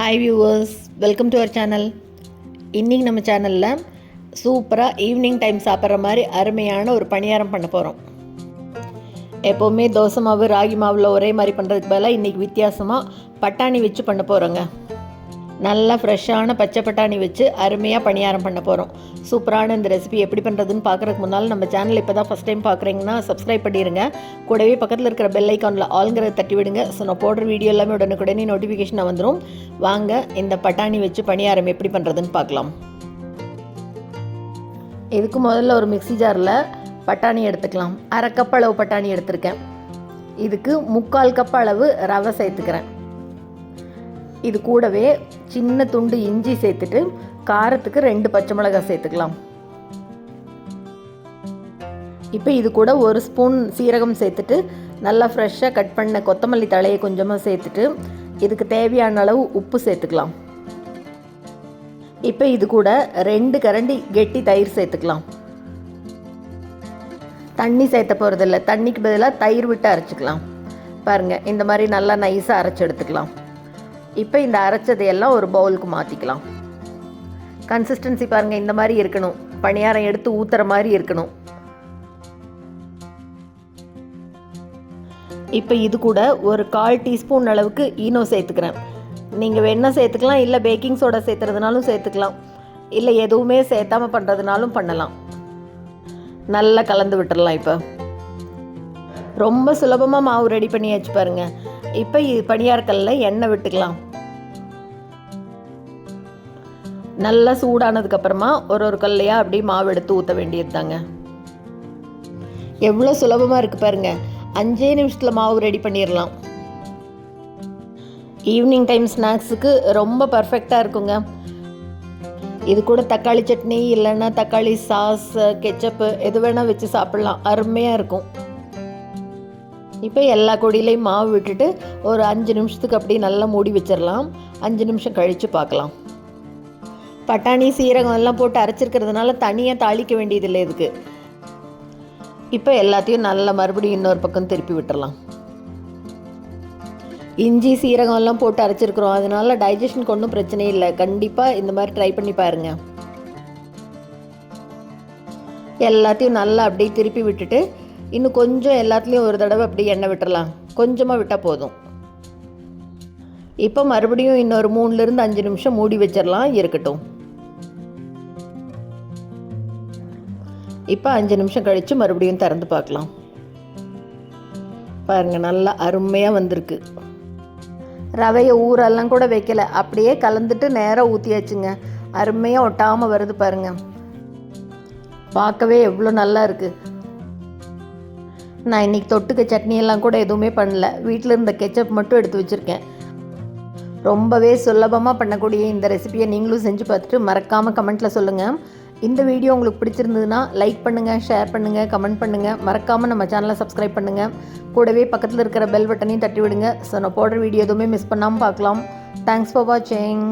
Hi viewers, welcome to our channel. இன்றைக்கி நம்ம சேனலில் சூப்பராக ஈவினிங் டைம் சாப்பிட்ற மாதிரி அருமையான ஒரு பணியாரம் பண்ண போகிறோம். எப்போவுமே தோசை மாவு ராகி மாவில் ஒரே மாதிரி பண்ணுறதுக்கு பதிலாக இன்றைக்கி வித்தியாசமாக பட்டாணி வச்சு பண்ண போகிறோங்க. நல்லா ஃப்ரெஷ்ஷான பச்சை பட்டாணி வச்சு அருமையாக பணியாரம் பண்ண போகிறோம். சூப்பரான இந்த ரெசிபி எப்படி பண்ணுறதுன்னு பார்க்குறதுக்கு முன்னால் நம்ம சேனல் இப்போ தான் ஃபஸ்ட் டைம் பார்க்குறீங்கன்னா சப்ஸ்கிரைப் பண்ணிடுங்க. கூடவே பக்கத்தில் இருக்கிற பெல் ஐக்கானில் ஆல்ங்கிறத தட்டி விடுங்க. ஸோ நான் போடுற வீடியோ எல்லாமே உடனுக்குடனே நோட்டிஃபிகேஷன் வந்துடும். வாங்க இந்த பட்டாணி வச்சு பணியாரம் எப்படி பண்ணுறதுன்னு பார்க்கலாம். இதுக்கு முதல்ல ஒரு மிக்ஸி ஜாரில் பட்டாணி எடுத்துக்கலாம். 1/2 கப் அளவு பட்டாணி எடுத்திருக்கேன். இதுக்கு 3/4 கப் அளவு ரவை சேர்த்துக்கிறேன். இது கூடவே சின்ன துண்டு இஞ்சி சேர்த்துட்டு காரத்துக்கு 2 பச்சை மிளகாய் சேர்த்துக்கலாம். இப்போ இது கூட 1 ஸ்பூன் சீரகம் சேர்த்துட்டு நல்லா ஃப்ரெஷ்ஷாக கட் பண்ண கொத்தமல்லி தழையை கொஞ்சமாக சேர்த்துட்டு இதுக்கு தேவையான அளவு உப்பு சேர்த்துக்கலாம். இப்போ இது கூட 2 கரண்டி கெட்டி தயிர் சேர்த்துக்கலாம். தண்ணி சேர்த்த போகிறதில்ல, தண்ணிக்கு பதிலாக தயிர் விட்டு அரைச்சிக்கலாம். பாருங்கள், இந்த மாதிரி நல்லா நைஸாக அரைச்சி எடுத்துக்கலாம். இப்போ இந்த அரைச்சதையெல்லாம் ஒரு பவுலுக்கு மாற்றிக்கலாம். கன்சிஸ்டன்சி பாருங்கள், இந்த மாதிரி இருக்கணும். பணியாரம் எடுத்து ஊற்றுற மாதிரி இருக்கணும். இப்போ இது கூட ஒரு 1/4 டீஸ்பூன் அளவுக்கு ஈனோ சேர்த்துக்கிறேன். நீங்கள் வெண்ணெய் சேர்த்துக்கலாம், இல்லை பேக்கிங் சோடா சேர்த்துறதுனாலும் சேர்த்துக்கலாம், இல்லை எதுவுமே சேர்த்தாமல் பண்ணுறதுனாலும் பண்ணலாம். நல்லா கலந்து விட்டுடலாம். இப்போ ரொம்ப சுலபமாக மாவு ரெடி பண்ணியாச்சு பாருங்கள். இப்போ இது பணியாரக்கல்லில் எண்ணெய் விட்டுக்கலாம். நல்லா சூடானதுக்கப்புறமா ஒரு கல்லையாக அப்படியே மாவு எடுத்து ஊற்ற வேண்டியது தாங்க. எவ்வளோ சுலபமாக இருக்குது பாருங்கள். 5 நிமிஷத்தில் மாவு ரெடி பண்ணிடலாம். ஈவினிங் டைம் ஸ்நாக்ஸுக்கு ரொம்ப பர்ஃபெக்டாக இருக்குங்க. இது கூட தக்காளி சட்னி இல்லைன்னா தக்காளி சாஸ், கெச்சப்பு எது வேணால் வச்சு சாப்பிட்லாம். அருமையாக இருக்கும். இப்போ எல்லா கொடியிலையும் மாவு விட்டுட்டு ஒரு 5 நிமிஷத்துக்கு அப்படியே நல்லா மூடி வச்சிடலாம். 5 நிமிஷம் கழித்து பார்க்கலாம். பட்டாணி சீரகம் எல்லாம் போட்டு அரைச்சிருக்கிறதுனால தனியாக தாளிக்க வேண்டியதில்லை இதுக்கு. இப்போ எல்லாத்தையும் நல்லா மறுபடியும் இன்னொரு பக்கம் திருப்பி விட்டுடலாம். இஞ்சி சீரகம் எல்லாம் போட்டு அரைச்சிருக்கிறோம், அதனால டைஜஷனுக்கு ஒன்றும் பிரச்சனை இல்லை. கண்டிப்பாக இந்த மாதிரி ட்ரை பண்ணி பாருங்கள். எல்லாத்தையும் நல்லா அப்படியே திருப்பி விட்டுட்டு இன்னும் கொஞ்சம் எல்லாத்துலேயும் ஒரு தடவை அப்படி எண்ணெய் விட்டுறலாம். கொஞ்சமாக விட்டால் போதும். இப்போ மறுபடியும் இன்னொரு 3லிருந்து 5 நிமிஷம் மூடி வச்சிடலாம், இருக்கட்டும். இப்போ 5 நிமிஷம் கழித்து மறுபடியும் திறந்து பார்க்கலாம். பாருங்கள், நல்லா அருமையாக வந்திருக்கு. ரவையை ஊரெல்லாம் கூட வைக்கலை, அப்படியே கலந்துட்டு நேராக ஊற்றியாச்சுங்க. அருமையாக ஒட்டாமல் வருது பாருங்கள். பார்க்கவே எவ்வளோ நல்லா இருக்குது. நான் இன்றைக்கி தொட்டுக்க சட்னியெல்லாம் கூட எதுவுமே பண்ணல. வீட்டில் இருந்த கெச்சப் மட்டும் எடுத்து வச்சுருக்கேன். ரொம்பவே சுலபமாக பண்ணக்கூடிய இந்த ரெசிபியை நீங்களும் செஞ்சு பார்த்துட்டு மறக்காமல் கமெண்ட்டில் சொல்லுங்கள். இந்த வீடியோ உங்களுக்கு பிடிச்சிருந்ததுன்னா லைக் பண்ணுங்கள், ஷேர் பண்ணுங்கள், கமெண்ட் பண்ணுங்கள். மறக்காமல் நம்ம சேனலை சப்ஸ்கிரைப் பண்ணுங்கள். கூடவே பக்கத்தில் இருக்கிற பெல் பட்டனையும் தட்டி விடுங்க. ஸோ நான் போடுற வீடியோ எதுவுமே மிஸ் பண்ணாமல் பார்க்கலாம். தேங்க்ஸ் ஃபார் வாட்சிங்.